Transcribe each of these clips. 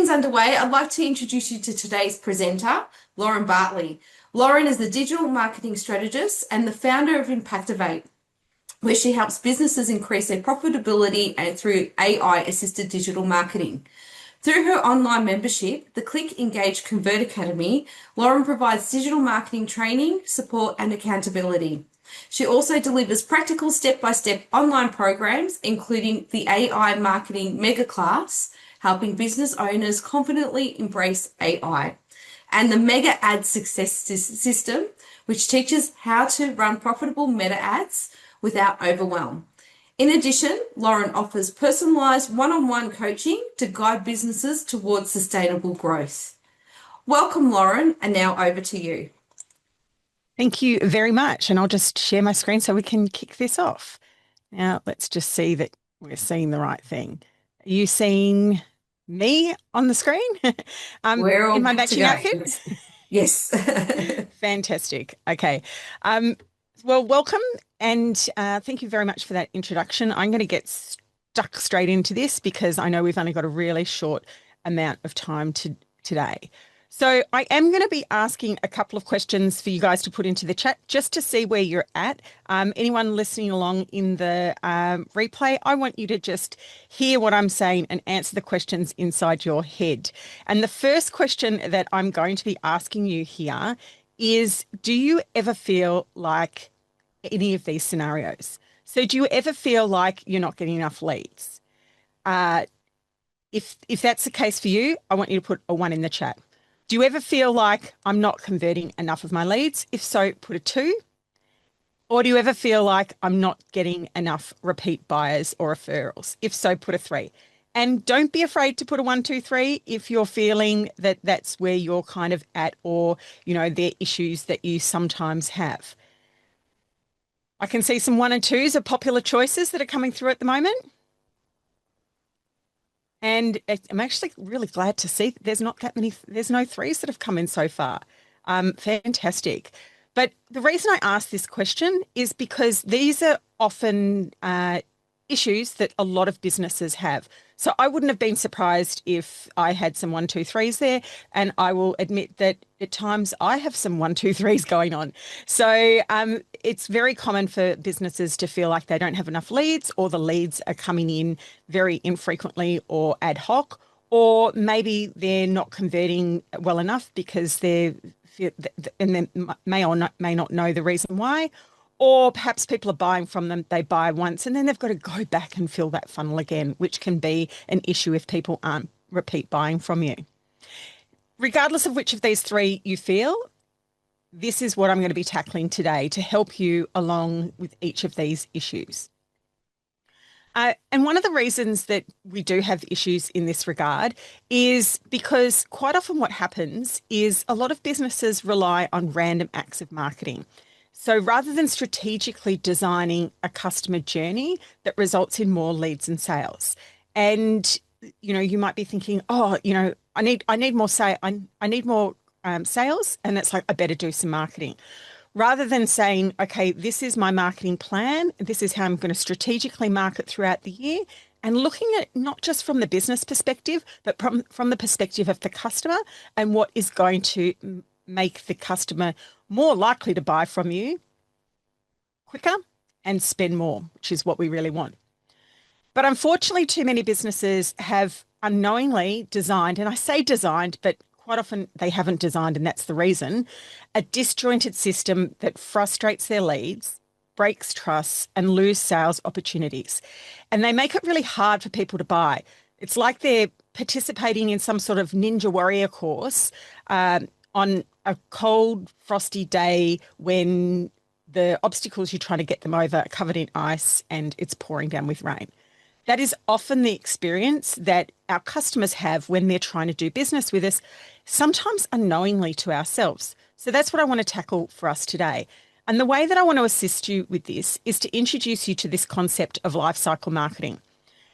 things underway, I'd like to introduce you to today's presenter, Lauren Bartley. Lauren is the digital marketing strategist and the founder of Impactivate, where she helps businesses increase their profitability and through AI-assisted digital marketing. Through her online membership, the Click Engage Convert Academy, Lauren provides digital marketing training, support, and accountability. She also delivers practical step-by-step online programs, including the AI Marketing Mega Class, helping business owners confidently embrace AI, and the Mega Ad Success System, which teaches how to run profitable meta ads without overwhelm. In addition, Lauren offers personalized one-on-one coaching to guide businesses towards sustainable growth. Welcome, Lauren, and now over to you. Thank you very much. And I'll just share my screen so we can kick this off. Now, let's just see that we're seeing the right thing. Are you seeing me on the screen? We're all in my good to matching go. outfit? Yes. Fantastic. Okay. Well, welcome and thank you very much for that introduction. I'm going to get stuck straight into this because I know we've only got a really short amount of time today. So I am going to be asking a couple of questions for you guys to put into the chat just to see where you're at. Anyone listening along in the replay, I want you to just hear what I'm saying and answer the questions inside your head. And the first question that I'm going to be asking you here is, do you ever feel like any of these scenarios? So do you ever feel like you're not getting enough leads? If that's the case for you, I want you to put a 1 in the chat. Do you ever feel like I'm not converting enough of my leads? If so, put a 2. Or do you ever feel like I'm not getting enough repeat buyers or referrals? If so, put a 3. And don't be afraid to put a 1, 2, 3 if you're feeling that that's where you're kind of at, or, you know, there are issues that you sometimes have. I can see some 1 and 2s are popular choices that are coming through at the moment. And I'm actually really glad to see that there's not that many, there's no 3s that have come in so far. Fantastic. But the reason I ask this question is because these are often issues that a lot of businesses have. So I wouldn't have been surprised if I had some 1, 2, 3s there. And I will admit that at times I have some 1, 2, 3s going on. So it's very common for businesses to feel like they don't have enough leads, or the leads are coming in very infrequently or ad hoc, or maybe they're not converting well enough because they may not know the reason why. Or perhaps people are buying from them, they buy once and then they've got to go back and fill that funnel again, which can be an issue if people aren't repeat buying from you. Regardless of which of these 3 you feel, this is what I'm going to be tackling today to help you along with each of these issues. And one of the reasons that we do have issues in this regard is because quite often what happens is a lot of businesses rely on random acts of marketing. So rather than strategically designing a customer journey that results in more leads and sales, and you know, you might be thinking, oh, you know, I need more sales, and it's like I better do some marketing. Rather than saying, okay, this is my marketing plan, this is how I'm going to strategically market throughout the year, and looking at not just from the business perspective, but from the perspective of the customer and what is going to make the customer more likely to buy from you quicker and spend more, which is what we really want. But unfortunately, too many businesses have unknowingly designed, and I say designed, but quite often they haven't designed, and that's the reason, a disjointed system that frustrates their leads, breaks trust, and lose sales opportunities. And they make it really hard for people to buy. It's like they're participating in some sort of Ninja Warrior course on a cold, frosty day when the obstacles you're trying to get them over are covered in ice and it's pouring down with rain. That is often the experience that our customers have when they're trying to do business with us, sometimes unknowingly to ourselves. So that's what I want to tackle for us today. And the way that I want to assist you with this is to introduce you to this concept of life cycle marketing.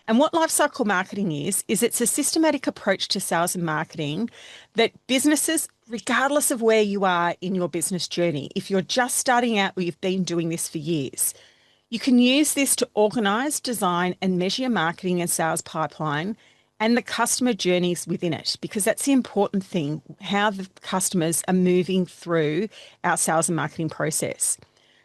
And what life cycle marketing is it's a systematic approach to sales and marketing that businesses, regardless of where you are in your business journey, if you're just starting out or you've been doing this for years, you can use this to organize, design, and measure your marketing and sales pipeline and the customer journeys within it, because that's the important thing, how the customers are moving through our sales and marketing process.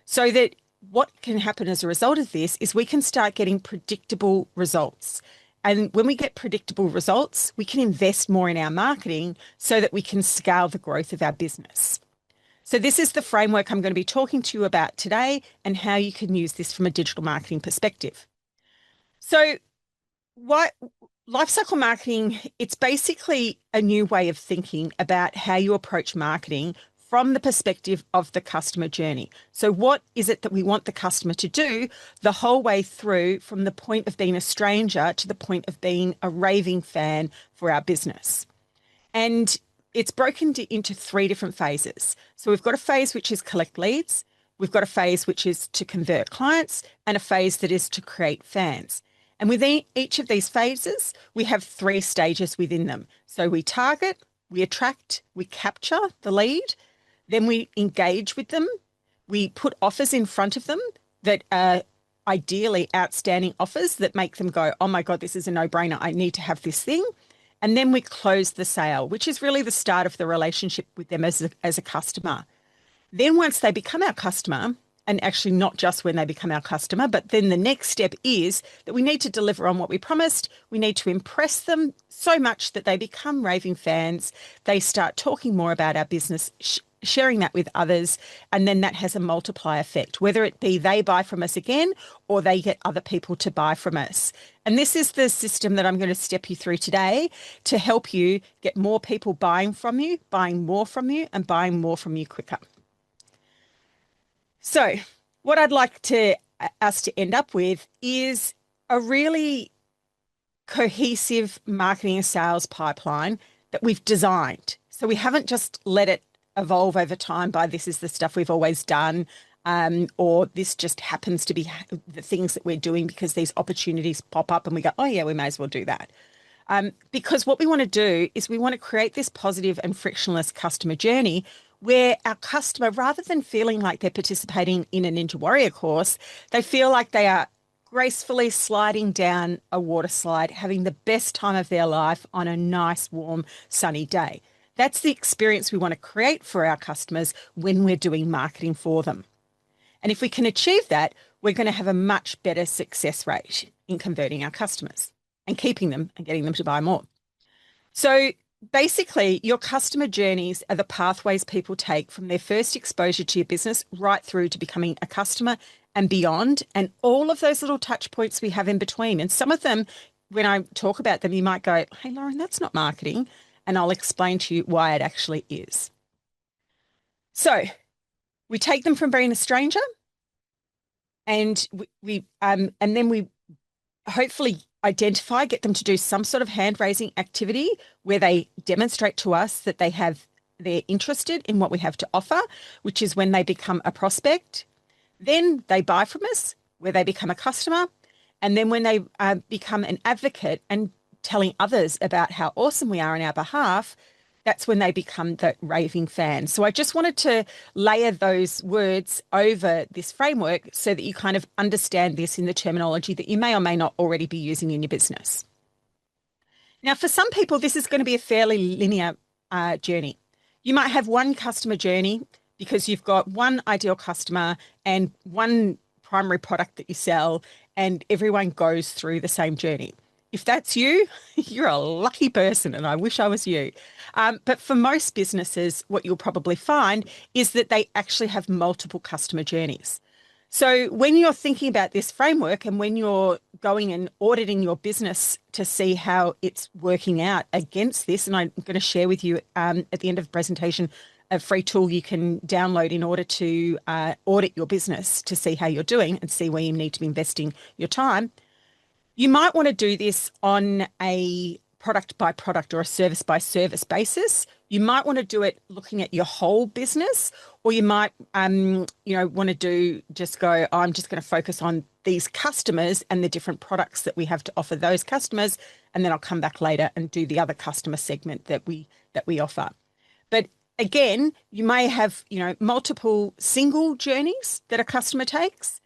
So that what can happen as a result of this is we can start getting predictable results. And when we get predictable results, we can invest more in our marketing so that we can scale the growth of our business. So this is the framework I'm going to be talking to you about today and how you can use this from a digital marketing perspective. So why lifecycle marketing, it's basically a new way of thinking about how you approach marketing from the perspective of the customer journey. So what is it that we want the customer to do the whole way through, from the point of being a stranger to the point of being a raving fan for our business? And it's broken into three different phases. So we've got a phase which is collect leads, we've got a phase which is to convert clients, and a phase that is to create fans. And within each of these phases, we have three stages within them. So we target, we attract, we capture the lead, then we engage with them, we put offers in front of them that are ideally outstanding offers that make them go, oh my God, this is a no-brainer, I need to have this thing. And then we close the sale, which is really the start of the relationship with them as a customer. Then once they become our customer, and actually not just when they become our customer, but then the next step is that we need to deliver on what we promised. We need to impress them so much that they become raving fans. They start talking more about our business, sharing that with others, and then that has a multiplier effect, whether it be they buy from us again or they get other people to buy from us. And this is the system that I'm going to step you through today to help you get more people buying from you, buying more from you, and buying more from you quicker. So what I'd like us to end up with is a really cohesive marketing and sales pipeline that we've designed. So we haven't just let it evolve over time by this is the stuff we've always done, or this just happens to be the things that we're doing because these opportunities pop up and we go, oh yeah, we may as well do that. Because what we want to do is we want to create this positive and frictionless customer journey where our customer, rather than feeling like they're participating in a Ninja Warrior course, they feel like they are gracefully sliding down a water slide, having the best time of their life on a nice, warm, sunny day. That's the experience we want to create for our customers when we're doing marketing for them. And if we can achieve that, we're going to have a much better success rate in converting our customers and keeping them and getting them to buy more. So basically, your customer journeys are the pathways people take from their first exposure to your business right through to becoming a customer and beyond, and all of those little touch points we have in between. And some of them, when I talk about them, you might go, hey, Lauren, that's not marketing. And I'll explain to you why it actually is. So we take them from being a stranger, and and then we hopefully identify, get them to do some sort of hand-raising activity where they demonstrate to us that they're interested in what we have to offer, which is when they become a prospect. Then they buy from us, where they become a customer. And then when they become an advocate and telling others about how awesome we are on our behalf, that's when they become the raving fan. So I just wanted to layer those words over this framework so that you kind of understand this in the terminology that you may or may not already be using in your business. Now, for some people, this is going to be a fairly linear journey. You might have one customer journey because you've got one ideal customer and one primary product that you sell, and everyone goes through the same journey. If that's you, you're a lucky person, and I wish I was you. But for most businesses, what you'll probably find is that they actually have multiple customer journeys. So when you're thinking about this framework and when you're going and auditing your business to see how it's working out against this, and I'm going to share with you at the end of the presentation a free tool you can download in order to audit your business to see how you're doing and see where you need to be investing your time. You might want to do this on a product by product or a service by service basis. You might want to do it looking at your whole business, or you might, want to go, oh, I'm just going to focus on these customers and the different products that we have to offer those customers, and then I'll come back later and do the other customer segment that we offer. But again, you may have, multiple single journeys that a customer takes,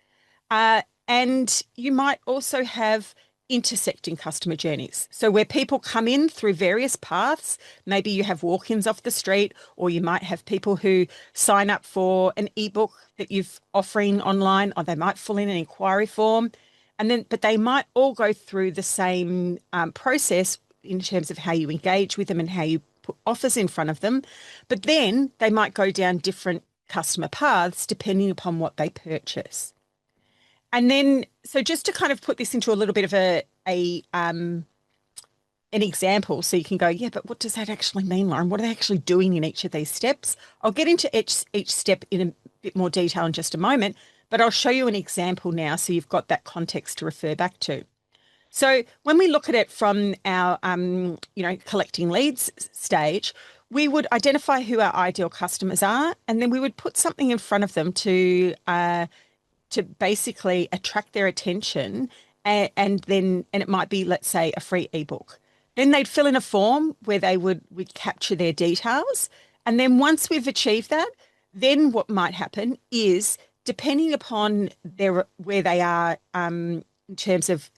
and you might also have intersecting customer journeys. So where people come in through various paths, maybe you have walk-ins off the street, or you might have people who sign up for an ebook that you're offering online, or they might fill in an inquiry form. But they might all go through the same process in terms of how you engage with them and how you put offers in front of them. But then they might go down different customer paths depending upon what they purchase. And then, so just to kind of put this into a little bit of an example, so you can go, yeah, but what does that actually mean, Lauren? What are they actually doing in each of these steps? I'll get into each step in a bit more detail in just a moment, but I'll show you an example now so you've got that context to refer back to. So when we look at it from our, collecting leads stage, we would identify who our ideal customers are, and then we would put something in front of them to basically attract their attention, and it might be, let's say, a free ebook. Then they'd fill in a form where we'd capture their details. And then once we've achieved that, then what might happen is, depending upon where they are in terms of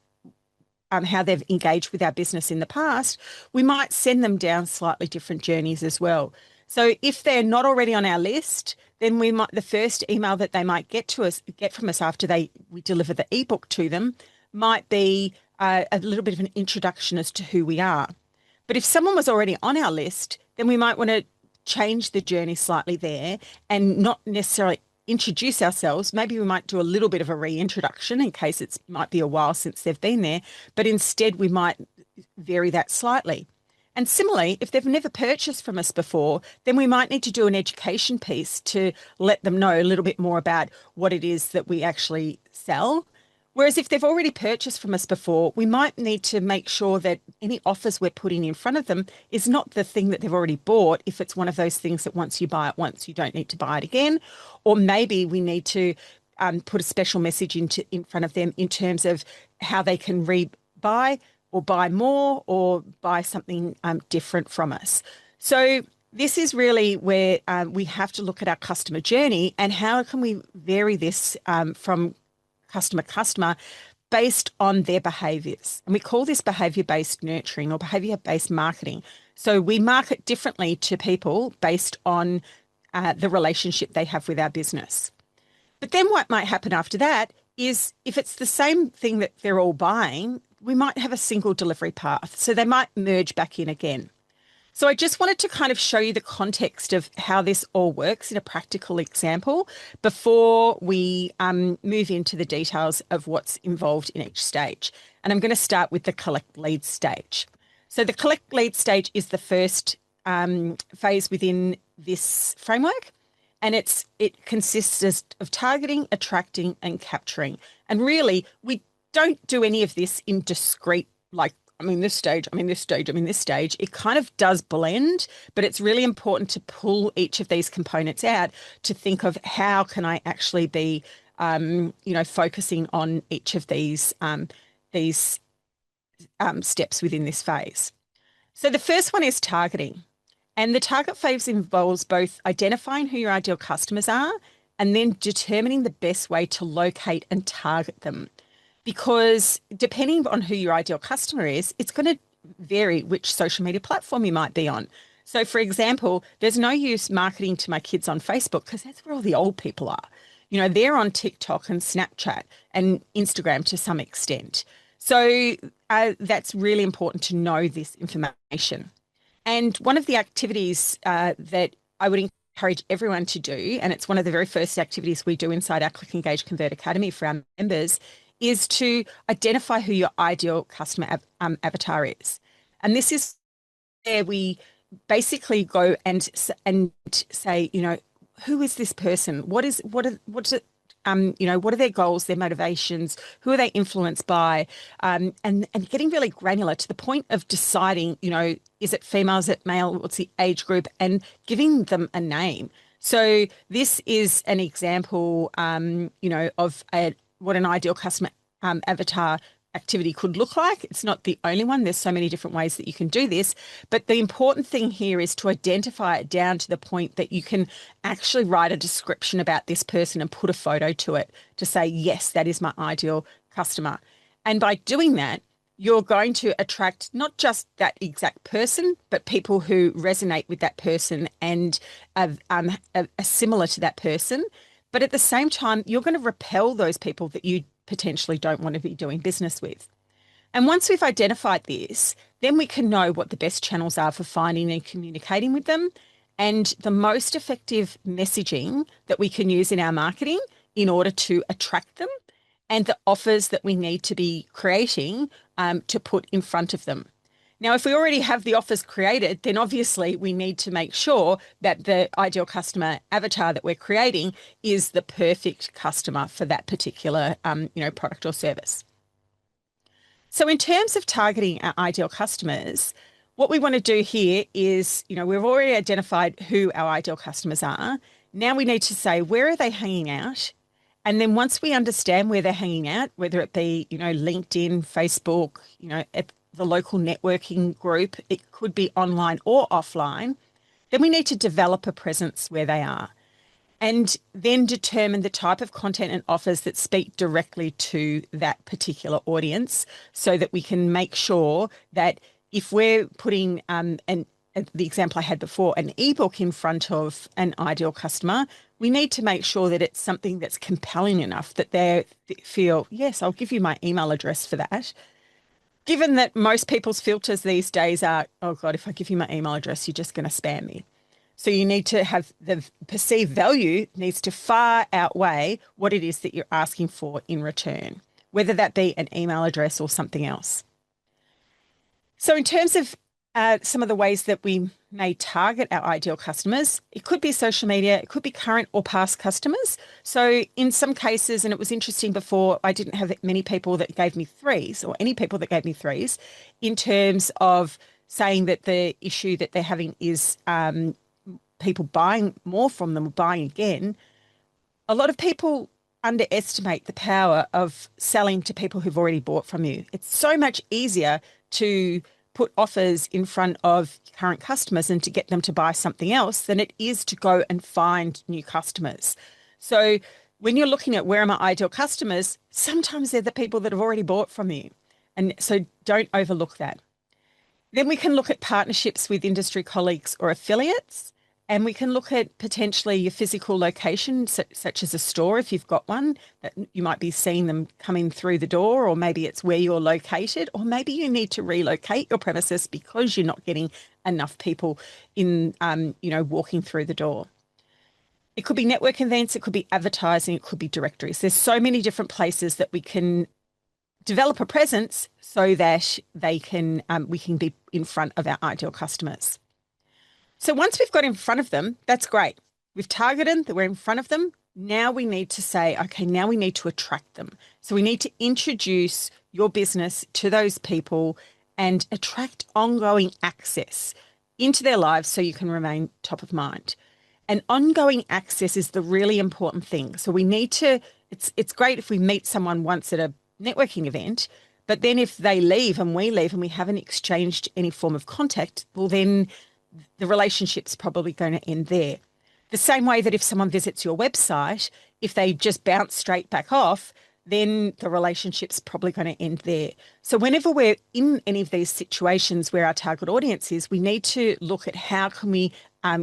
how they've engaged with our business in the past, we might send them down slightly different journeys as well. So if they're not already on our list, then the first email that they might get from us after we deliver the ebook to them might be a little bit of an introduction as to who we are. But if someone was already on our list, then we might want to change the journey slightly there and not necessarily introduce ourselves. Maybe we might do a little bit of a reintroduction in case it might be a while since they've been there, but instead we might vary that slightly. And similarly, if they've never purchased from us before, then we might need to do an education piece to let them know a little bit more about what it is that we actually sell. Whereas if they've already purchased from us before, we might need to make sure that any offers we're putting in front of them is not the thing that they've already bought, if it's one of those things that once you buy it once, you don't need to buy it again. Or maybe we need to put a special message in front of them in terms of how they can rebuy or buy more or buy something different from us. So this is really where we have to look at our customer journey and how can we vary this from customer based on their behaviours. And we call this behaviour-based nurturing or behaviour-based marketing. So we market differently to people based on the relationship they have with our business. But then what might happen after that is, if it's the same thing that they're all buying, we might have a single delivery path. So they might merge back in again. So I just wanted to kind of show you the context of how this all works in a practical example before we move into the details of what's involved in each stage. And I'm going to start with the collect lead stage. So the collect lead stage is the first phase within this framework. And it consists of targeting, attracting, and capturing. And really, we don't do any of this in discrete, like, I'm in this stage, I'm in this stage, I'm in this stage. It kind of does blend, but it's really important to pull each of these components out to think of how can I actually be, focusing on each of these steps within this phase. So the first one is targeting. And the target phase involves both identifying who your ideal customers are and then determining the best way to locate and target them. Because depending on who your ideal customer is, it's going to vary which social media platform you might be on. So, for example, there's no use marketing to my kids on Facebook because that's where all the old people are. You know, they're on TikTok and Snapchat and Instagram to some extent. So that's really important to know this information. And one of the activities that I would encourage everyone to do, and it's one of the very first activities we do inside our Click, Engage, Convert Academy for our members, is to identify who your ideal customer avatar is. And this is where we basically go and say, who is this person? What are their goals, their motivations? Who are they influenced by? And getting really granular to the point of deciding, is it female, is it male, what's the age group, and giving them a name. So this is an example, of what an ideal customer avatar activity could look like. It's not the only one. There's so many different ways that you can do this. But the important thing here is to identify it down to the point that you can actually write a description about this person and put a photo to it to say, yes, that is my ideal customer. And by doing that, you're going to attract not just that exact person, but people who resonate with that person and are similar to that person. But at the same time, you're going to repel those people that you potentially don't want to be doing business with. And once we've identified this, then we can know what the best channels are for finding and communicating with them and the most effective messaging that we can use in our marketing in order to attract them and the offers that we need to be creating to put in front of them. Now, if we already have the offers created, then obviously we need to make sure that the ideal customer avatar that we're creating is the perfect customer for that particular, product or service. So in terms of targeting our ideal customers, what we want to do here is, we've already identified who our ideal customers are. Now we need to say, where are they hanging out? And then once we understand where they're hanging out, whether it be, LinkedIn, Facebook, at the local networking group, it could be online or offline, then we need to develop a presence where they are and then determine the type of content and offers that speak directly to that particular audience so that we can make sure that if we're putting the example I had before, an ebook in front of an ideal customer, we need to make sure that it's something that's compelling enough that they feel, yes, I'll give you my email address for that. Given that most people's filters these days are, oh God, if I give you my email address, you're just going to spam me. So you need to have the perceived value needs to far outweigh what it is that you're asking for in return, whether that be an email address or something else. So in terms of some of the ways that we may target our ideal customers, it could be social media, it could be current or past customers. So in some cases, and it was interesting before, I didn't have many people that gave me threes or any people that gave me threes in terms of saying that the issue that they're having is people buying more from them, buying again. A lot of people underestimate the power of selling to people who've already bought from you. It's so much easier to put offers in front of current customers and to get them to buy something else than it is to go and find new customers. So when you're looking at where are my ideal customers, sometimes they're the people that have already bought from you. And so don't overlook that. Then we can look at partnerships with industry colleagues or affiliates. And we can look at potentially your physical location, such as a store, if you've got one, that you might be seeing them coming through the door, or maybe it's where you're located, or maybe you need to relocate your premises because you're not getting enough people in, walking through the door. It could be network events, it could be advertising, it could be directories. There's so many different places that we can develop a presence so that we can be in front of our ideal customers. So once we've got in front of them, that's great. We've targeted that we're in front of them. Now we need to say, okay, now we need to attract them. So we need to introduce your business to those people and attract ongoing access into their lives so you can remain top of mind. And ongoing access is the really important thing. So we need to, it's great if we meet someone once at a networking event, but then if they leave and we haven't exchanged any form of contact, well then the relationship's probably going to end there. The same way that if someone visits your website, if they just bounce straight back off, then the relationship's probably going to end there. So whenever we're in any of these situations where our target audience is, we need to look at how can we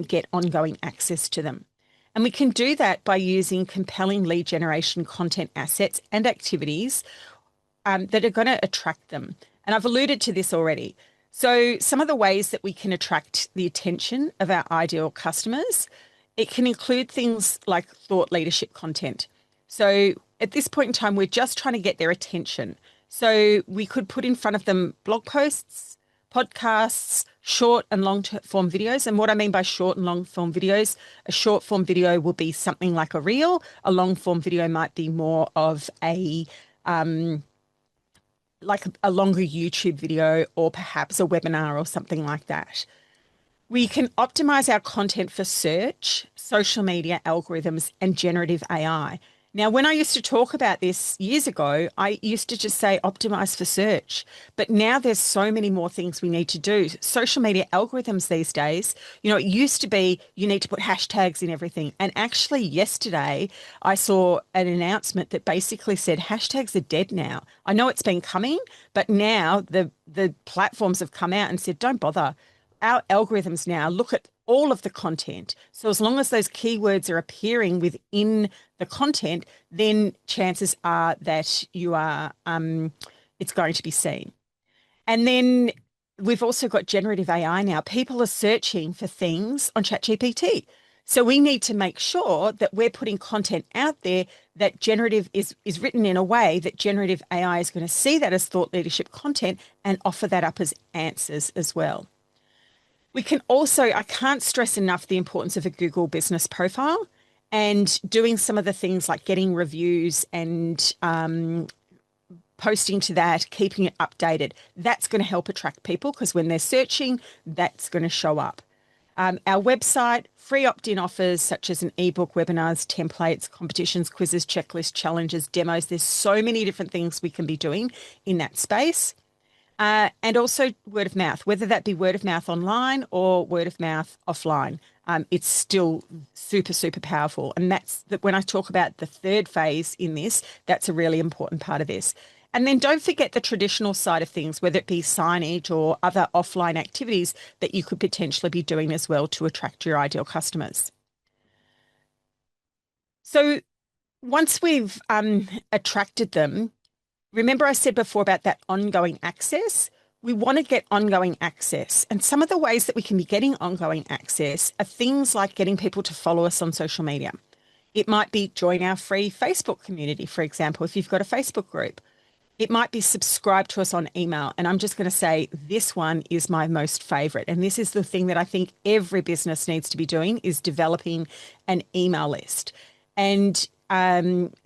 get ongoing access to them. And we can do that by using compelling lead generation content assets and activities that are going to attract them. And I've alluded to this already. So some of the ways that we can attract the attention of our ideal customers, it can include things like thought leadership content. So at this point in time, we're just trying to get their attention. So we could put in front of them blog posts, podcasts, short and long form videos. And what I mean by short and long form videos, a short form video will be something like a reel. A long form video might be more of a longer YouTube video or perhaps a webinar or something like that. We can optimize our content for search, social media algorithms, and generative AI. Now, when I used to talk about this years ago, I used to just say optimize for search. But now there's so many more things we need to do. Social media algorithms these days, it used to be you need to put hashtags in everything. And actually, yesterday, I saw an announcement that basically said hashtags are dead now. I know it's been coming, but now the platforms have come out and said, don't bother. Our algorithms now look at all of the content. So as long as those keywords are appearing within the content, then chances are that you are it's going to be seen. And then we've also got generative AI now. People are searching for things on ChatGPT. So we need to make sure that we're putting content out there that generative is written in a way that generative AI is going to see that as thought leadership content and offer that up as answers as well. We can also, I can't stress enough the importance of a Google business profile and doing some of the things like getting reviews and posting to that, keeping it updated. That's going to help attract people because when they're searching, that's going to show up. Our website, free opt-in offers such as an ebook, webinars, templates, competitions, quizzes, checklists, challenges, demos. There's so many different things we can be doing in that space. And also word of mouth, whether that be word of mouth online or word of mouth offline. It's still super, super powerful. And that's when I talk about the third phase in this, that's a really important part of this. And then don't forget the traditional side of things, whether it be signage or other offline activities that you could potentially be doing as well to attract your ideal customers. So once we've attracted them, remember I said before about that ongoing access? We want to get ongoing access. And some of the ways that we can be getting ongoing access are things like getting people to follow us on social media. It might be join our free Facebook community, for example, if you've got a Facebook group. It might be subscribe to us on email. And I'm just going to say this one is my most favorite. And this is the thing that I think every business needs to be doing is developing an email list. And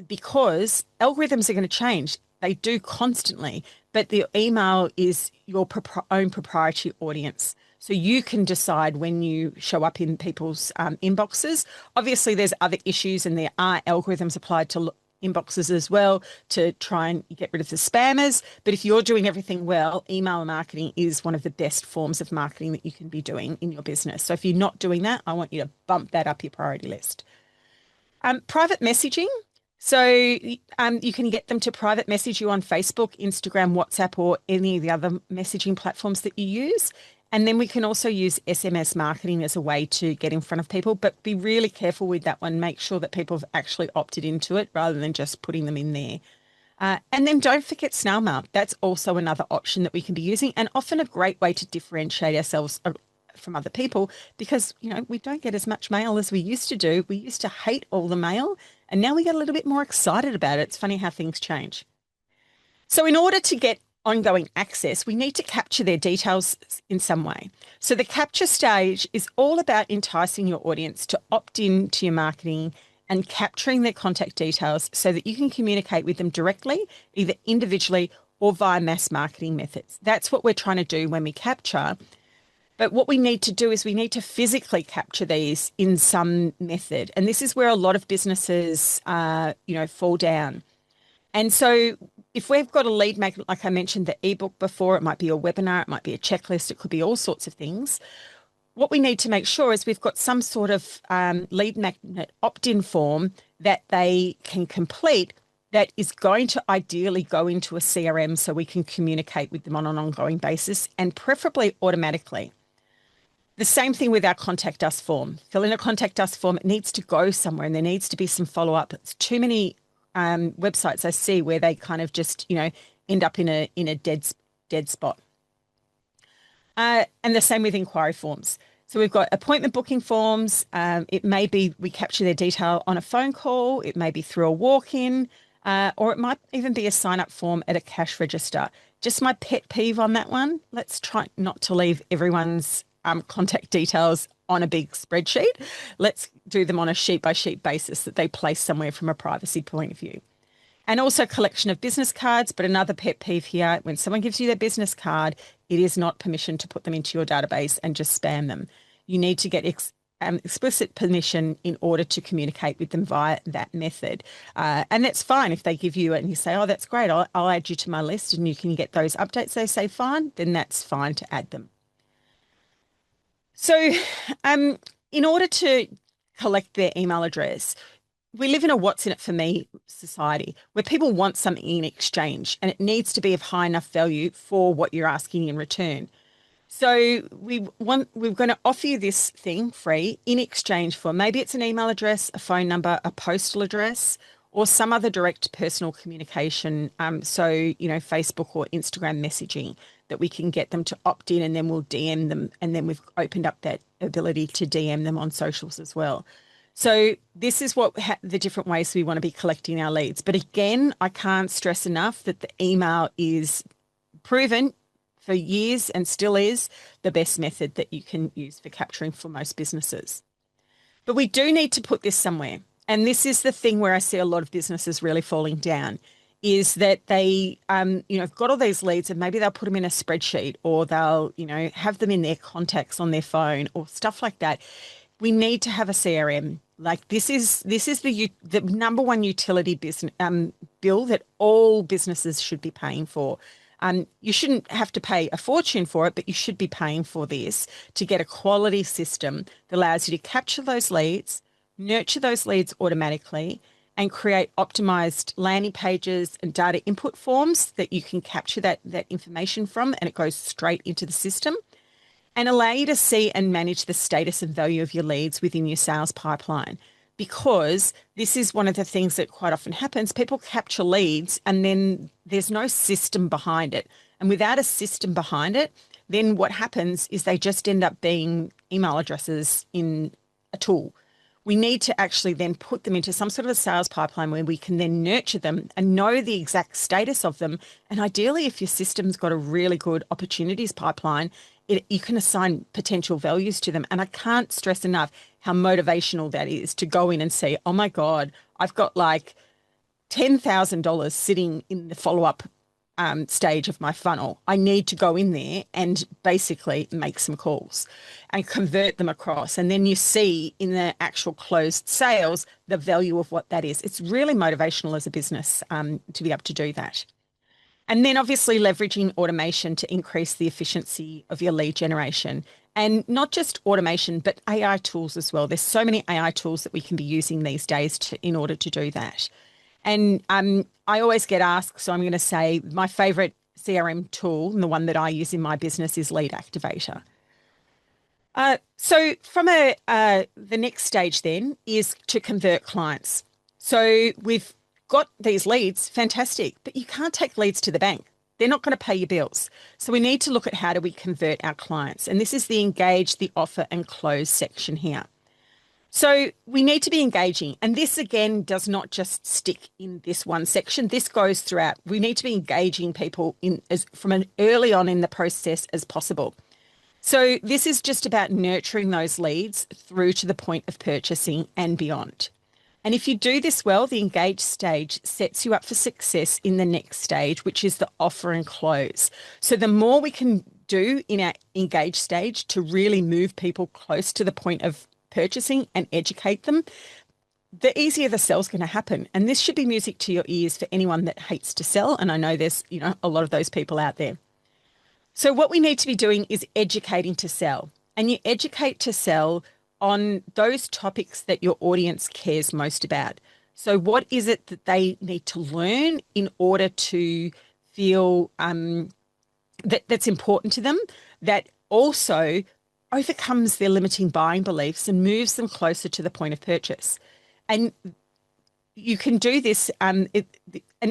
because algorithms are going to change. They do constantly, but the email is your own proprietary audience. So you can decide when you show up in people's inboxes. Obviously, there's other issues and there are algorithms applied to inboxes as well to try and get rid of the spammers. But if you're doing everything well, email marketing is one of the best forms of marketing that you can be doing in your business. So if you're not doing that, I want you to bump that up your priority list. Private messaging. So you can get them to private message you on Facebook, Instagram, WhatsApp, or any of the other messaging platforms that you use. And then we can also use SMS marketing as a way to get in front of people, but be really careful with that one. Make sure that people have actually opted into it rather than just putting them in there. And then don't forget snail mail. That's also another option that we can be using and often a great way to differentiate ourselves from other people because, we don't get as much mail as we used to do. We used to hate all the mail and now we get a little bit more excited about it. It's funny how things change. So in order to get ongoing access, we need to capture their details in some way. So the capture stage is all about enticing your audience to opt in to your marketing and capturing their contact details so that you can communicate with them directly, either individually or via mass marketing methods. That's what we're trying to do when we capture. But what we need to do is we need to physically capture these in some method. And this is where a lot of businesses, fall down. And so if we've got a lead magnet, like I mentioned, the ebook before, it might be a webinar, it might be a checklist, it could be all sorts of things. What we need to make sure is we've got some sort of lead magnet opt-in form that they can complete that is going to ideally go into a CRM so we can communicate with them on an ongoing basis and preferably automatically. The same thing with our contact us form. Fill in a contact us form. It needs to go somewhere and there needs to be some follow-up. It's too many websites I see where they kind of just, end up in a dead spot. And the same with inquiry forms. So we've got appointment booking forms. It may be we capture their detail on a phone call. It may be through a walk-in, or it might even be a sign-up form at a cash register. Just my pet peeve on that one. Let's try not to leave everyone's contact details on a big spreadsheet. Let's do them on a sheet-by-sheet basis that they place somewhere from a privacy point of view. And also collection of business cards. But another pet peeve here, when someone gives you their business card, it is not permission to put them into your database and just spam them. You need to get explicit permission in order to communicate with them via that method. And that's fine if they give you it and you say, oh, that's great, I'll add you to my list and you can get those updates. They say fine, then that's fine to add them. So in order to collect their email address, we live in a what's in it for me society where people want something in exchange and it needs to be of high enough value for what you're asking in return. So we're going to offer you this thing free in exchange for maybe it's an email address, a phone number, a postal address, or some other direct personal communication. So, Facebook or Instagram messaging that we can get them to opt in and then we'll DM them. And then we've opened up that ability to DM them on socials as well. So this is what the different ways we want to be collecting our leads. But again, I can't stress enough that the email is proven for years and still is the best method that you can use for capturing for most businesses. But we do need to put this somewhere. And this is the thing where I see a lot of businesses really falling down is that they, have got all these leads and maybe they'll put them in a spreadsheet or they'll, have them in their contacts on their phone or stuff like that. We need to have a CRM. Like this is the number one utility business bill that all businesses should be paying for. You shouldn't have to pay a fortune for it, but you should be paying for this to get a quality system that allows you to capture those leads, nurture those leads automatically, and create optimized landing pages and data input forms that you can capture that information from, and it goes straight into the system, and allow you to see and manage the status and value of your leads within your sales pipeline. Because this is one of the things that quite often happens. People capture leads and then there's no system behind it. And without a system behind it, then what happens is they just end up being email addresses in a tool. We need to actually then put them into some sort of a sales pipeline where we can then nurture them and know the exact status of them. And ideally, if your system's got a really good opportunities pipeline, you can assign potential values to them. And I can't stress enough how motivational that is to go in and say, oh my God, I've got like $10,000 sitting in the follow-up stage of my funnel. I need to go in there and basically make some calls and convert them across. And then you see in the actual closed sales, the value of what that is. It's really motivational as a business to be able to do that. And then obviously leveraging automation to increase the efficiency of your lead generation. And not just automation, but AI tools as well. There's so many AI tools that we can be using these days in order to do that. And I always get asked, so I'm going to say my favorite CRM tool and the one that I use in my business is Lead Activator. So from the next stage then is to convert clients. So we've got these leads, fantastic, but you can't take leads to the bank. They're not going to pay your bills. So we need to look at how do we convert our clients. And this is the engage, the offer and close section here. So we need to be engaging. And this again does not just stick in this one section. This goes throughout. We need to be engaging people from an early on in the process as possible. So this is just about nurturing those leads through to the point of purchasing and beyond. And if you do this well, the engage stage sets you up for success in the next stage, which is the offer and close. So the more we can do in our engage stage to really move people close to the point of purchasing and educate them, the easier the sell's going to happen. And this should be music to your ears for anyone that hates to sell. And I know there's, a lot of those people out there. So what we need to be doing is educating to sell. And you educate to sell on those topics that your audience cares most about. So what is it that they need to learn in order to feel that's important to them, that also overcomes their limiting buying beliefs and moves them closer to the point of purchase. And you can do this, and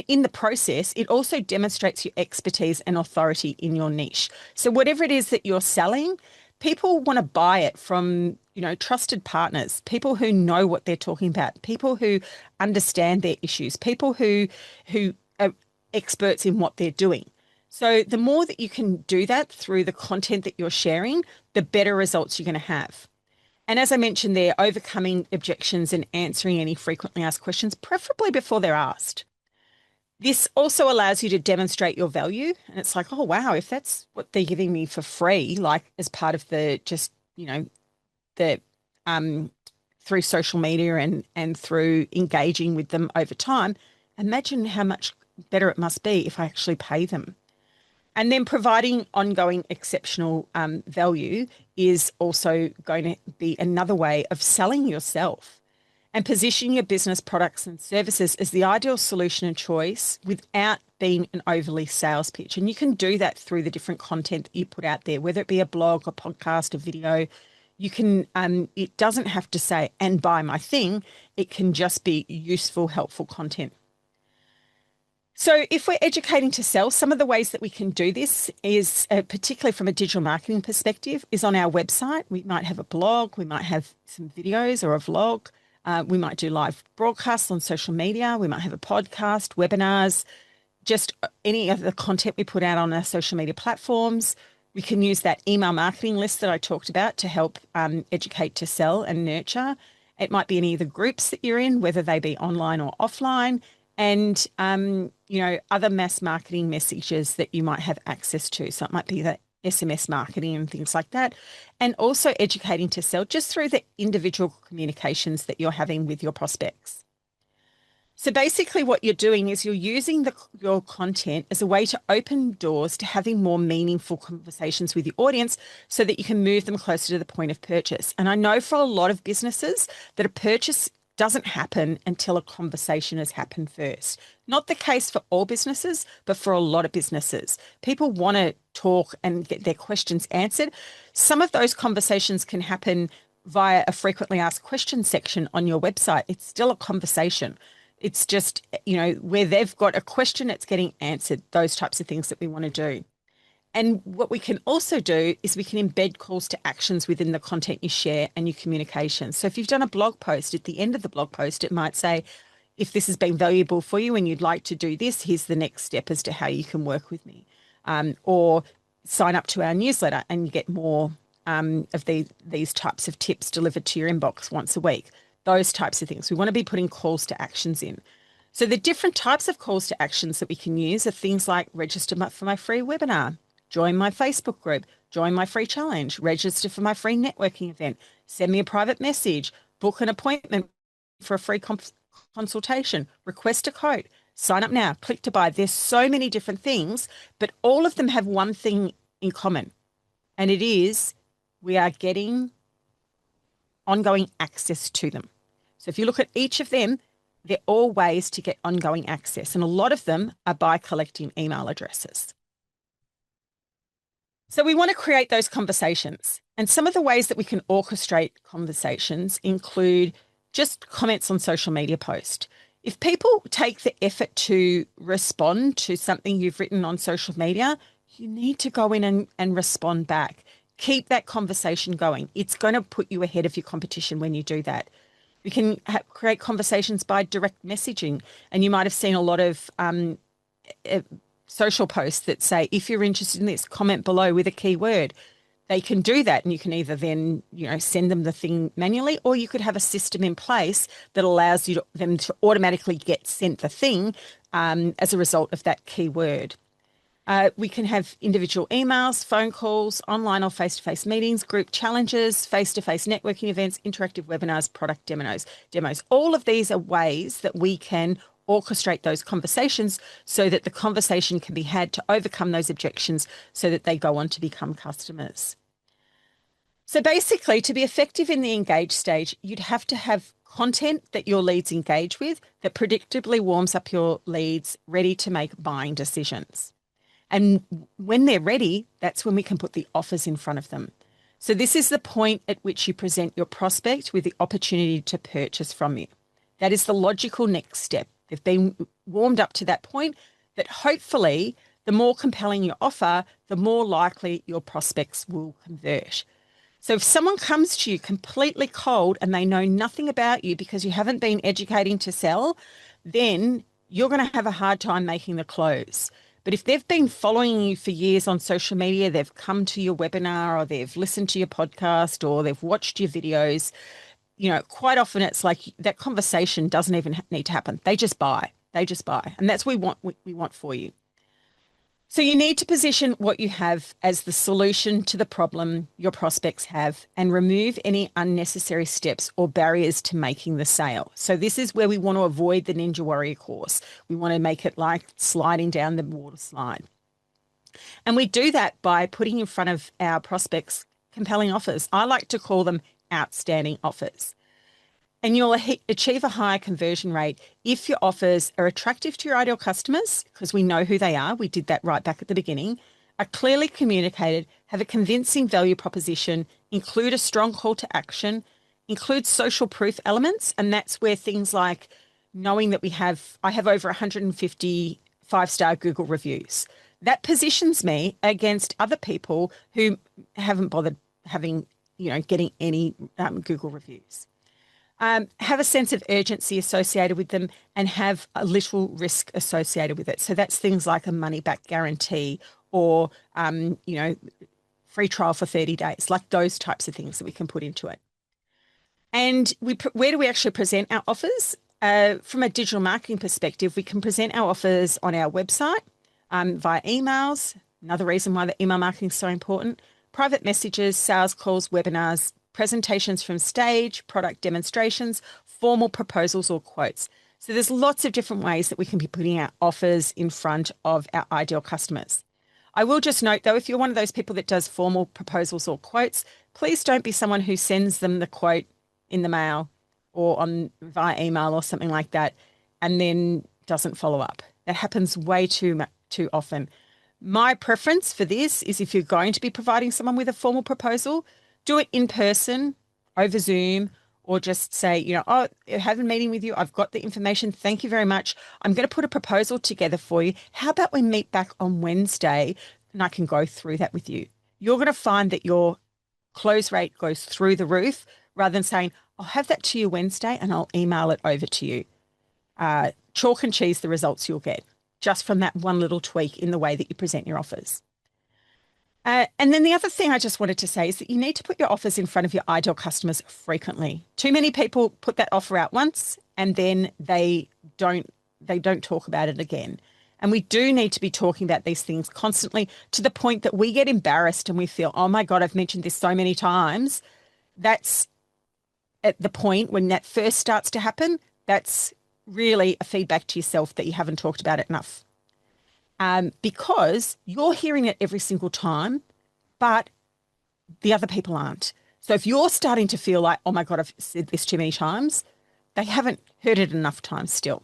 in the process, it also demonstrates your expertise and authority in your niche. So whatever it is that you're selling, people want to buy it from, trusted partners, people who know what they're talking about, people who understand their issues, people who are experts in what they're doing. So the more that you can do that through the content that you're sharing, the better results you're going to have. And as I mentioned there, overcoming objections and answering any frequently asked questions, preferably before they're asked. This also allows you to demonstrate your value. And it's like, oh, wow, if that's what they're giving me for free, like as part of the through social media and through engaging with them over time, imagine how much better it must be if I actually pay them. And then providing ongoing exceptional value is also going to be another way of selling yourself and positioning your business products and services as the ideal solution and choice without being an overly sales pitch. And you can do that through the different content that you put out there, whether it be a blog, a podcast, a video. You can, it doesn't have to say, and buy my thing. It can just be useful, helpful content. So if we're educating to sell, some of the ways that we can do this is, particularly from a digital marketing perspective, is on our website. We might have a blog, we might have some videos or a vlog. We might do live broadcasts on social media. We might have a podcast, webinars, just any of the content we put out on our social media platforms. We can use that email marketing list that I talked about to help educate to sell and nurture. It might be any of the groups that you're in, whether they be online or offline, and other mass marketing messages that you might have access to. So it might be that SMS marketing and things like that, and also educating to sell just through the individual communications that you're having with your prospects. So basically what you're doing is you're using your content as a way to open doors to having more meaningful conversations with your audience so that you can move them closer to the point of purchase. And I know for a lot of businesses that a purchase doesn't happen until a conversation has happened first. Not the case for all businesses, but for a lot of businesses. People want to talk and get their questions answered. Some of those conversations can happen via a frequently asked questions section on your website. It's still a conversation. It's just, where they've got a question, it's getting answered, those types of things that we want to do. And what we can also do is we can embed calls to actions within the content you share and your communications. So if you've done a blog post, at the end of the blog post, it might say, if this has been valuable for you and you'd like to do this, here's the next step as to how you can work with me. Or sign up to our newsletter and you get more of these types of tips delivered to your inbox once a week. Those types of things. We want to be putting calls to actions in. So the different types of calls to actions that we can use are things like register for my free webinar, join my Facebook group, join my free challenge, register for my free networking event, send me a private message, book an appointment for a free consultation, request a quote, sign up now, click to buy. There's so many different things, but all of them have one thing in common, and it is we are getting ongoing access to them. So if you look at each of them, they're all ways to get ongoing access, and a lot of them are by collecting email addresses. So we want to create those conversations. And some of the ways that we can orchestrate conversations include just comments on social media posts. If people take the effort to respond to something you've written on social media, you need to go in and respond back. Keep that conversation going. It's going to put you ahead of your competition when you do that. We can create conversations by direct messaging. And you might have seen a lot of social posts that say, if you're interested in this, comment below with a keyword. They can do that, and you can either then, send them the thing manually, or you could have a system in place that allows them to automatically get sent the thing as a result of that keyword. We can have individual emails, phone calls, online or face-to-face meetings, group challenges, face-to-face networking events, interactive webinars, product demos. All of these are ways that we can orchestrate those conversations so that the conversation can be had to overcome those objections so that they go on to become customers. So basically, to be effective in the engage stage, you'd have to have content that your leads engage with that predictably warms up your leads, ready to make buying decisions. And when they're ready, that's when we can put the offers in front of them. So this is the point at which you present your prospect with the opportunity to purchase from you. That is the logical next step. They've been warmed up to that point that hopefully the more compelling your offer, the more likely your prospects will convert. So if someone comes to you completely cold and they know nothing about you because you haven't been educating to sell, then you're going to have a hard time making the close. But if they've been following you for years on social media, they've come to your webinar or they've listened to your podcast or they've watched your videos, quite often it's like that conversation doesn't even need to happen. They just buy. And that's what we want for you. So you need to position what you have as the solution to the problem your prospects have and remove any unnecessary steps or barriers to making the sale. So this is where we want to avoid the Ninja Warrior course. We want to make it like sliding down the water slide. And we do that by putting in front of our prospects compelling offers. I like to call them outstanding offers. And you'll achieve a higher conversion rate if your offers are attractive to your ideal customers, because we know who they are. We did that right back at the beginning. Are clearly communicated, have a convincing value proposition, include a strong call to action, include social proof elements. And that's where things like knowing that I have over 150 five-star Google reviews. That positions me against other people who haven't bothered getting any Google reviews. Have a sense of urgency associated with them and have a little risk associated with it. So that's things like a money back guarantee or, free trial for 30 days, like those types of things that we can put into it. And where do we actually present our offers? From a digital marketing perspective, we can present our offers on our website, via emails. Another reason why the email marketing is so important. Private messages, sales calls, webinars, presentations from stage, product demonstrations, formal proposals or quotes. So there's lots of different ways that we can be putting our offers in front of our ideal customers. I will just note though, if you're one of those people that does formal proposals or quotes, please don't be someone who sends them the quote in the mail or via email or something like that and then doesn't follow up. That happens way too often. My preference for this is if you're going to be providing someone with a formal proposal, do it in person, over Zoom, or just say, I have a meeting with you. I've got the information. Thank you very much. I'm going to put a proposal together for you. How about we meet back on Wednesday and I can go through that with you? You're going to find that your close rate goes through the roof rather than saying, I'll have that to you Wednesday and I'll email it over to you. Chalk and cheese the results you'll get just from that one little tweak in the way that you present your offers. And then the other thing I just wanted to say is that you need to put your offers in front of your ideal customers frequently. Too many people put that offer out once and then they don't talk about it again. And we do need to be talking about these things constantly to the point that we get embarrassed and we feel, oh my God, I've mentioned this so many times. That's at the point when that first starts to happen. That's really a feedback to yourself that you haven't talked about it enough. Because you're hearing it every single time, but the other people aren't. So if you're starting to feel like, oh my God, I've said this too many times, they haven't heard it enough times still.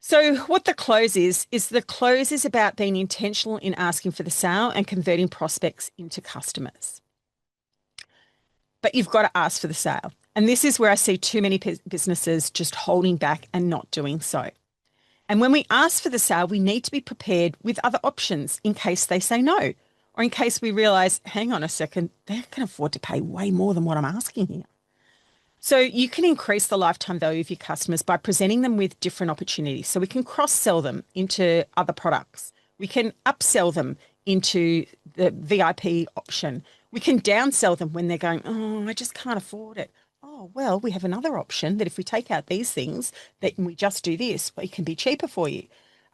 So what the close is the close is about being intentional in asking for the sale and converting prospects into customers. But you've got to ask for the sale. And this is where I see too many businesses just holding back and not doing so. And when we ask for the sale, we need to be prepared with other options in case they say no, or in case we realize, hang on a second, they can afford to pay way more than what I'm asking here. So you can increase the lifetime value of your customers by presenting them with different opportunities. So we can cross-sell them into other products. We can upsell them into the VIP option. We can downsell them when they're going, oh, I just can't afford it. Oh, well, we have another option that if we take out these things, that we just do this, it can be cheaper for you.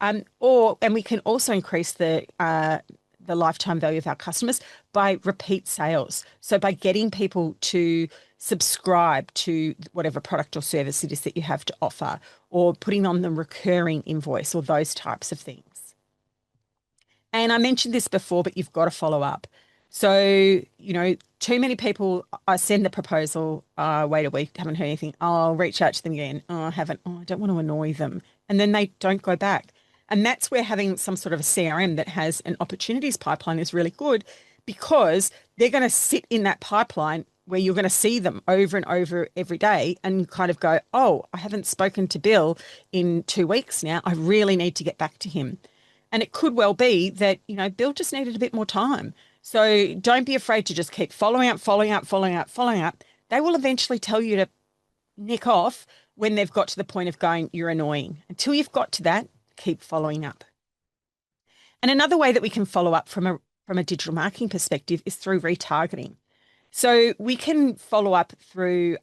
And we can also increase the lifetime value of our customers by repeat sales. So by getting people to subscribe to whatever product or service it is that you have to offer, or putting on the recurring invoice or those types of things. And I mentioned this before, but you've got to follow up. So, too many people, I send the proposal, wait a week, haven't heard anything. I'll reach out to them again. Oh, I haven't. Oh, I don't want to annoy them. And then they don't go back. And that's where having some sort of a CRM that has an opportunities pipeline is really good, because they're going to sit in that pipeline where you're going to see them over and over every day and kind of go, oh, I haven't spoken to Bill in 2 weeks now. I really need to get back to him. And it could well be that, Bill just needed a bit more time. So don't be afraid to just keep following up. They will eventually tell you to nick off when they've got to the point of going, you're annoying. Until you've got to that, keep following up. And another way that we can follow up from a digital marketing perspective is through retargeting. So we can follow up through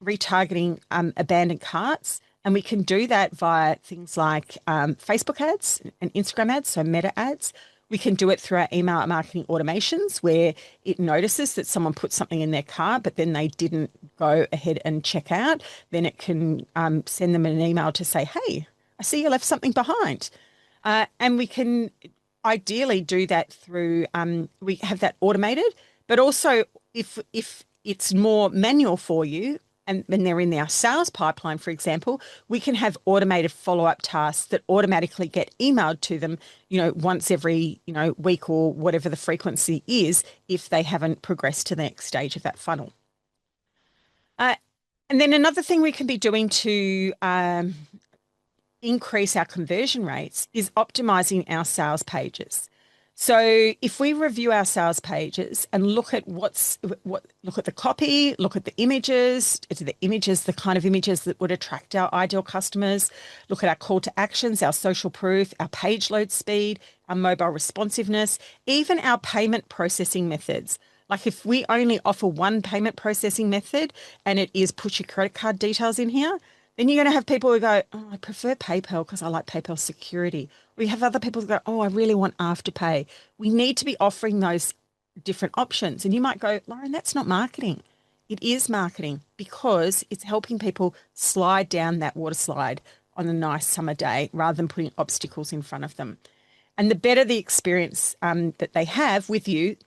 retargeting abandoned carts And we can do that via things like Facebook ads and Instagram ads, so meta ads. We can do it through our email marketing automations where it notices that someone put something in their cart, but then they didn't go ahead and check out. Then it can send them an email to say, hey, I see you left something behind. And we can ideally do that through, we have that automated, but also if it's more manual for you, and when they're in our sales pipeline, for example, we can have automated follow-up tasks that automatically get emailed to them, once every, week or whatever the frequency is, if they haven't progressed to the next stage of that funnel. And then another thing we can be doing to increase our conversion rates is optimizing our sales pages. So if we review our sales pages and look at look at the copy, look at the images, the kind of images that would attract our ideal customers, look at our call to actions, our social proof, our page load speed, our mobile responsiveness, even our payment processing methods. Like if we only offer one payment processing method and it is put your credit card details in here, then you're going to have people who go, oh, I prefer PayPal because I like PayPal security. We have other people who go, oh, I really want Afterpay. We need to be offering those different options. And you might go, Lauren, that's not marketing. It is marketing because it's helping people slide down that water slide on a nice summer day rather than putting obstacles in front of them. And the better the experience that they have with you,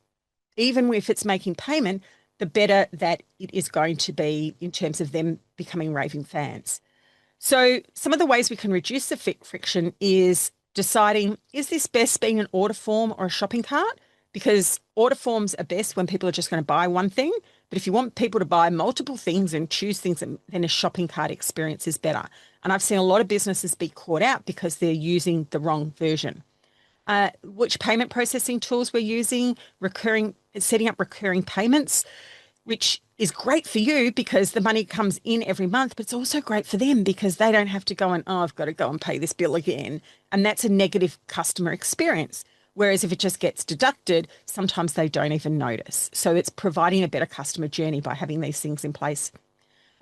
even if it's making payment, the better that it is going to be in terms of them becoming raving fans. So some of the ways we can reduce the friction is deciding, is this best being an order form or a shopping cart? Because order forms are best when people are just going to buy one thing. But if you want people to buy multiple things and choose things, then a shopping cart experience is better. And I've seen a lot of businesses be caught out because they're using the wrong version. Which payment processing tools we're using, setting up recurring payments, which is great for you because the money comes in every month, but it's also great for them because they don't have to go and, oh, I've got to go and pay this bill again. And that's a negative customer experience. Whereas if it just gets deducted, sometimes they don't even notice. So it's providing a better customer journey by having these things in place.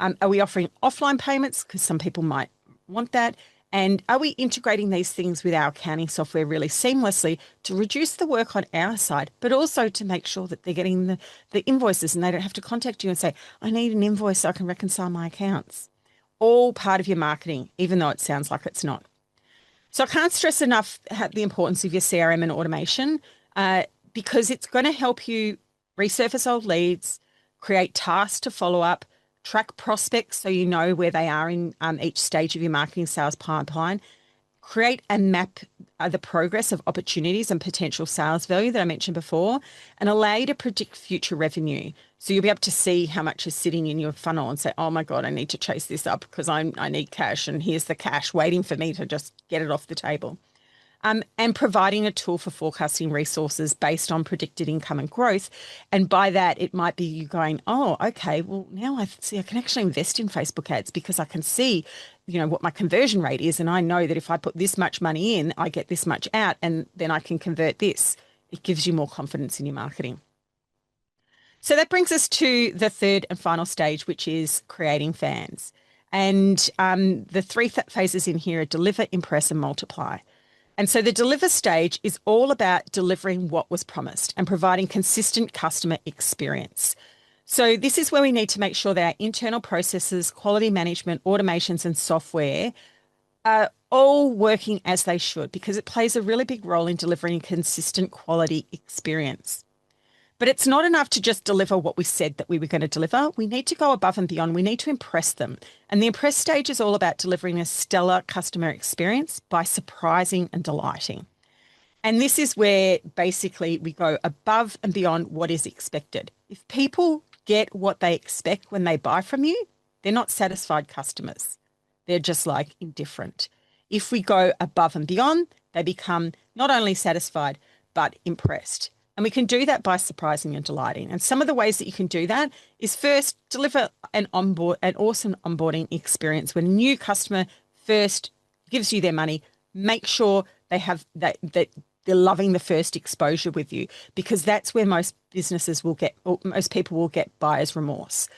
Are we offering offline payments? Because some people might want that. And are we integrating these things with our accounting software really seamlessly to reduce the work on our side, but also to make sure that they're getting the invoices and they don't have to contact you and say, I need an invoice so I can reconcile my accounts. All part of your marketing, even though it sounds like it's not. So I can't stress enough the importance of your CRM and automation because it's going to help you resurface old leads, create tasks to follow up, track prospects so you know where they are in each stage of your marketing sales pipeline, create and map the progress of opportunities and potential sales value that I mentioned before, and allow you to predict future revenue. So you'll be able to see how much is sitting in your funnel and say, oh my God, I need to chase this up because I need cash and here's the cash waiting for me to just get it off the table. And providing a tool for forecasting resources based on predicted income and growth. And by that, it might be you going, oh, okay, well, now I see I can actually invest in Facebook ads because I can see, what my conversion rate is. And I know that if I put this much money in, I get this much out, and then I can convert this. It gives you more confidence in your marketing. So that brings us to the third and final stage, which is creating fans. And the three phases in here are deliver, impress, and multiply. And so the deliver stage is all about delivering what was promised and providing consistent customer experience. So this is where we need to make sure that our internal processes, quality management, automations, and software are all working as they should because it plays a really big role in delivering consistent quality experience. But it's not enough to just deliver what we said that we were going to deliver. We need to go above and beyond. We need to impress them. And the impress stage is all about delivering a stellar customer experience by surprising and delighting. And this is where basically we go above and beyond what is expected. If people get what they expect when they buy from you, they're not satisfied customers. They're just like indifferent. If we go above and beyond, they become not only satisfied, but impressed. And we can do that by surprising and delighting. And some of the ways that you can do that is first deliver an awesome onboarding experience. When a new customer first gives you their money, make sure they have that they're loving the first exposure with you, because that's where most businesses will get, or most people will get buyer's remorse.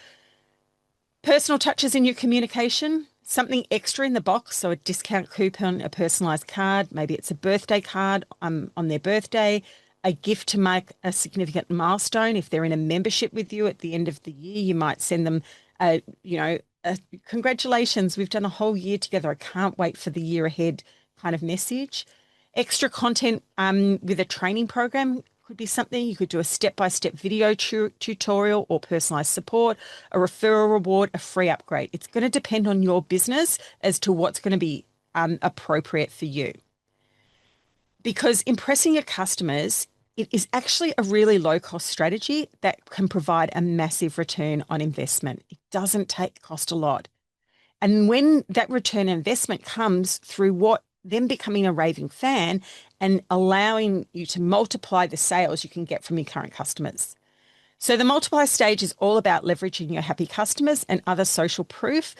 Personal touches in your communication. something extra in the box, so a discount coupon, a personalized card, maybe it's a birthday card on their birthday, a gift to mark a significant milestone. If they're in a membership with you at the end of the year, you might send them a congratulations, we've done a whole year together. I can't wait for the year ahead kind of message. Extra content with a training program could be something. You could do a step-by-step video tutorial or personalized support, a referral reward, a free upgrade. It's going to depend on your business as to what's going to be appropriate for you. Because impressing your customers, it is actually a really low-cost strategy that can provide a massive return on investment. It doesn't cost a lot. And when that return on investment comes through them becoming a raving fan and allowing you to multiply the sales you can get from your current customers. So the multiply stage is all about leveraging your happy customers and other social proof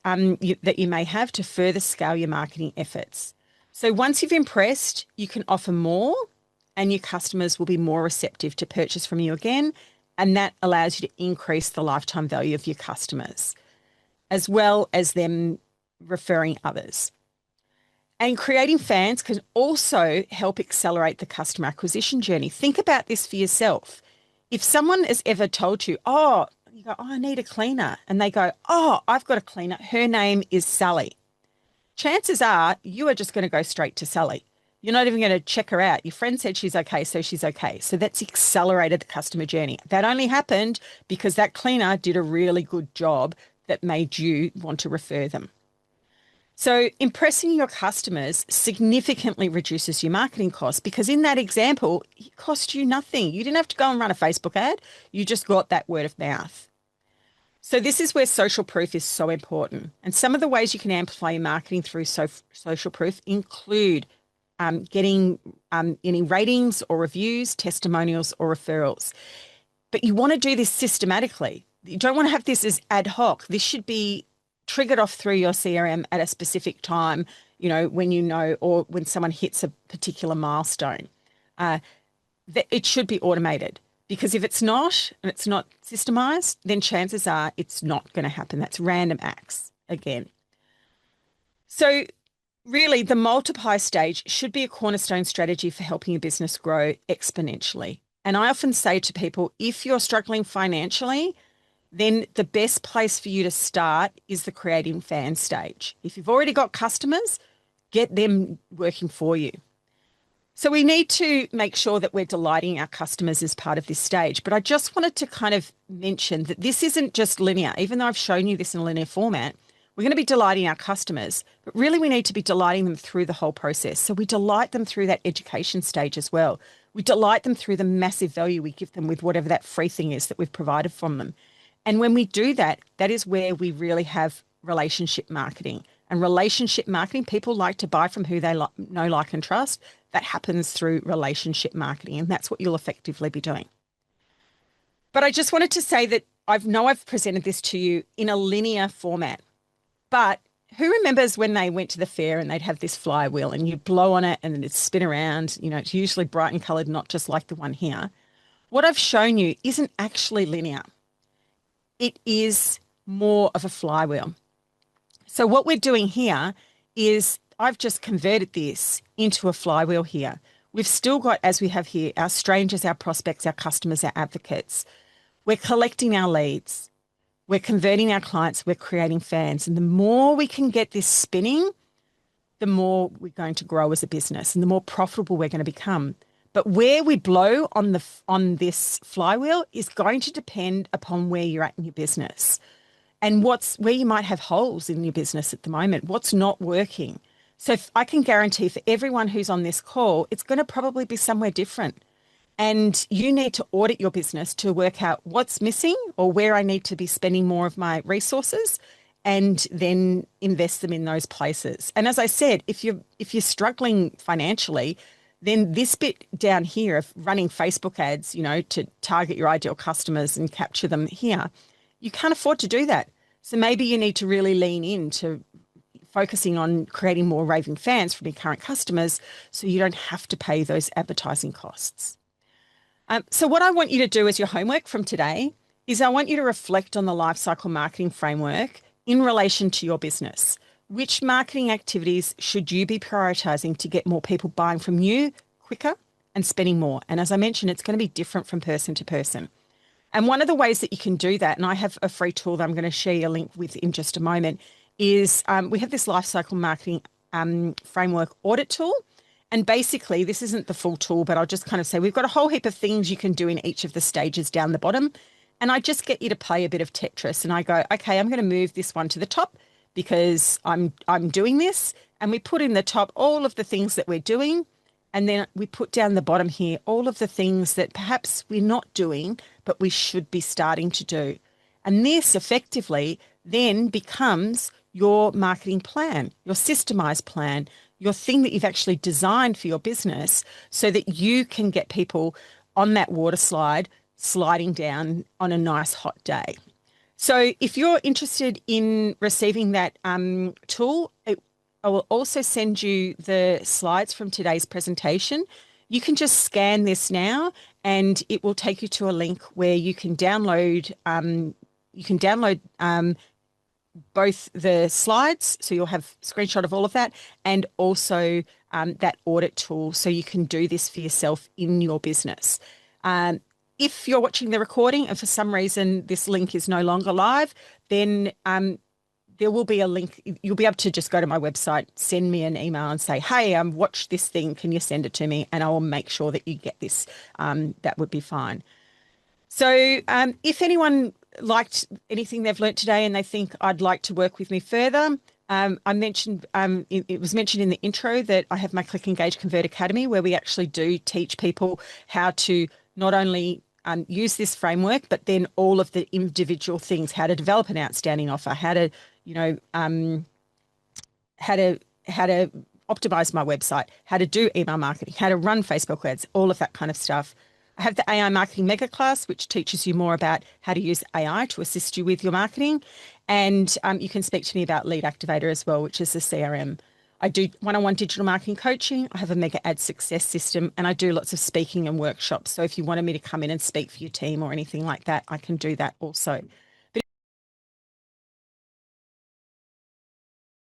that you may have to further scale your marketing efforts. So once you've impressed, you can offer more and your customers will be more receptive to purchase from you again. And that allows you to increase the lifetime value of your customers, as well as them referring others. And creating fans can also help accelerate the customer acquisition journey. Think about this for yourself. If someone has ever told you, you go, I need a cleaner. And they go, I've got a cleaner. Her name is Sally. Chances are you are just going to go straight to Sally. You're not even going to check her out. Your friend said she's okay, so she's okay. So that's accelerated the customer journey. That only happened because that cleaner did a really good job that made you want to refer them. So impressing your customers significantly reduces your marketing costs because in that example, it cost you nothing. You didn't have to go and run a Facebook ad. You just got that word of mouth. So this is where social proof is so important. And some of the ways you can amplify your marketing through social proof include getting any ratings or reviews, testimonials or referrals. But you want to do this systematically. You don't want to have this as ad hoc. This should be triggered off through your CRM at a specific time, or when someone hits a particular milestone. It should be automated because if it's not, and it's not systemized, then chances are it's not going to happen. That's random acts again. So really, the multiply stage should be a cornerstone strategy for helping your business grow exponentially. And I often say to people, if you're struggling financially, then the best place for you to start is the creating fan stage. If you've already got customers, get them working for you. So we need to make sure that we're delighting our customers as part of this stage. But I just wanted to kind of mention that this isn't just linear. Even though I've shown you this in a linear format, we're going to be delighting our customers, but really we need to be delighting them through the whole process. So we delight them through that education stage as well. We delight them through the massive value we give them with whatever that free thing is that we've provided from them. And when we do that, that is where we really have relationship marketing. And relationship marketing, people like to buy from who they know, like, and trust. That happens through relationship marketing, and that's what you'll effectively be doing. But I just wanted to say that I've presented this to you in a linear format. But who remembers when they went to the fair and they'd have this flywheel and you blow on it and it'd spin around? It's usually bright and coloured, not just like the one here. What I've shown you isn't actually linear. It is more of a flywheel. So what we're doing here is I've just converted this into a flywheel here. We've still got, as we have here, our strangers, our prospects, our customers, our advocates. We're collecting our leads. We're converting our clients. We're creating fans. And the more we can get this spinning, the more we're going to grow as a business and the more profitable we're going to become. But where we blow on this flywheel is going to depend upon where you're at in your business and where you might have holes in your business at the moment, what's not working. So if I can guarantee for everyone who's on this call, it's going to probably be somewhere different. And you need to audit your business to work out what's missing or where I need to be spending more of my resources and then invest them in those places. And as I said, if you're struggling financially, then this bit down here of running Facebook ads, to target your ideal customers and capture them here, you can't afford to do that. So maybe you need to really lean into focusing on creating more raving fans from your current customers so you don't have to pay those advertising costs. So what I want you to do as your homework from today is I want you to reflect on the lifecycle marketing framework in relation to your business. Which marketing activities should you be prioritizing to get more people buying from you quicker and spending more? And as I mentioned, it's going to be different from person to person. And one of the ways that you can do that, and I have a free tool that I'm going to share you a link with in just a moment, is we have this lifecycle marketing framework audit tool. And basically, this isn't the full tool, but I'll just kind of say we've got a whole heap of things you can do in each of the stages down the bottom. And I just get you to play a bit of Tetris. And I go, okay, I'm going to move this one to the top because I'm doing this. And we put in the top all of the things that we're doing. And then we put down the bottom here all of the things that perhaps we're not doing, but we should be starting to do. And this effectively then becomes your marketing plan, your systemized plan, your thing that you've actually designed for your business so that you can get people on that water slide sliding down on a nice hot day. So if you're interested in receiving that tool, I will also send you the slides from today's presentation. You can just scan this now and it will take you to a link where you can download both the slides, so you'll have a screenshot of all of that, and also that audit tool so you can do this for yourself in your business. If you're watching the recording and for some reason this link is no longer live, then there will be a link. You'll be able to just go to my website, send me an email and say, hey, watched this thing. Can you send it to me? And I will make sure that you get this. That would be fine. So if anyone liked anything they've learnt today and they think I'd like to work with me further, I mentioned, it was mentioned in the intro that I have my Click, Engage, Convert Academy where we actually do teach people how to not only use this framework, but then all of the individual things, how to develop an outstanding offer, how to, how to optimize my website, how to do email marketing, how to run Facebook ads, all of that kind of stuff. I have the AI Marketing Mega Class, which teaches you more about how to use AI to assist you with your marketing. And you can speak to me about Lead Activator as well, which is the CRM. I do one-on-one digital marketing coaching. I have a mega ad success system and I do lots of speaking and workshops. So if you wanted me to come in and speak for your team or anything like that, I can do that also.